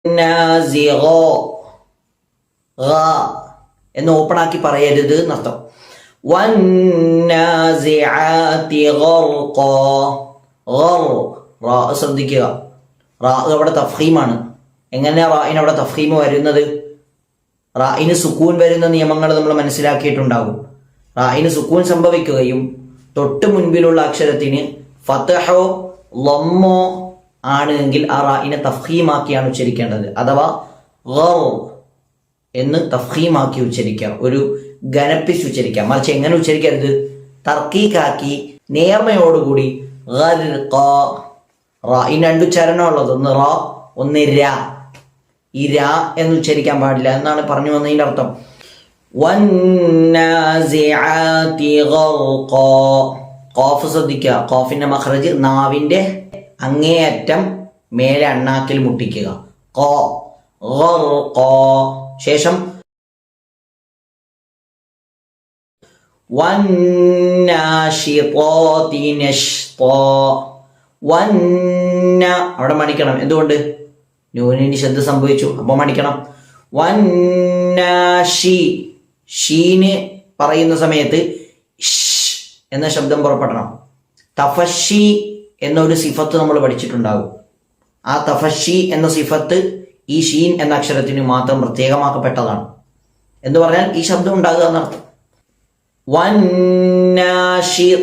വന്നാസിഗ എന്ന് ഓപ്പൺ ആക്കി പറയരുത് എന്നർത്ഥം. വന്നാസിആതി ഗർഖ. ശ്രദ്ധിക്കുക, റാ അവിടെ തഫ്ഹീമാണ്. എങ്ങനെയാ റായിന് അവിടെ തഫ്ഹീം വരുന്നത്? റായിന് സുക്കൂൻ വരുന്ന നിയമങ്ങൾ നമ്മൾ മനസ്സിലാക്കിയിട്ടുണ്ടാകും. റായിന് സുക്കൂൻ സംഭവിക്കുകയും തൊട്ട് മുൻപിലുള്ള അക്ഷരത്തിന് ഫതഹോ ലമ്മോ ആണെങ്കിൽ ആ റായിനെ തഫ്ഹീമാക്കിയാണ് ഉച്ചരിക്കേണ്ടത്. അഥവാ ഗർ എന്ന് തഫ്ഹീമാക്കി ഉച്ചരിക്കാം, ഒരു ഘനപ്പിച്ച് ഉച്ചരിക്കാം. മറിച്ച് എങ്ങനെ ഉച്ചരിക്കരുത്? തർക്കീക്കാക്കി നേർമയോടുകൂടി റായിന് രണ്ട് ചരണമുള്ളത്, ഒന്ന് റാ ഒന്ന് രാ. ഈ രാ എന്ന് ഉച്ചരിക്കാൻ പാടില്ല എന്നാണ് പറഞ്ഞു വന്നതിന്റെ അർത്ഥം. വന്നാസിആതി ഗർഖ. ഖാഫ് ശ്രദ്ധിക്കുക, ഖാഫിന്റെ മഖ്റജ് നാവിന്റെ അങ്ങേയറ്റം മേലെ അണ്ണാക്കിൽ മുട്ടിക്കുക. ഖ ഗർഖ. ശേഷം വന്നാശിതാതി നശ്താ. അവിടെ മണിക്കണം. എന്തുകൊണ്ട്? നൂനിന് ശബ്ദ സംഭവിച്ചു, അപ്പൊ മണിക്കണം. വന്നാശി. ഷീന് പറയുന്ന സമയത്ത് എന്ന ശബ്ദം പുറപ്പെടണം. തഫഷി എന്നൊരു സിഫത്ത് നമ്മൾ പഠിച്ചിട്ടുണ്ടാകും. ആ തഫഷി എന്ന സിഫത്ത് ഈ ഷീൻ എന്ന അക്ഷരത്തിന് മാത്രം പ്രത്യേകമാക്കപ്പെട്ടതാണ്. എന്ന് പറഞ്ഞാൽ ഈ ശബ്ദം ഉണ്ടാകുക എന്നർത്ഥം. വന്നാശി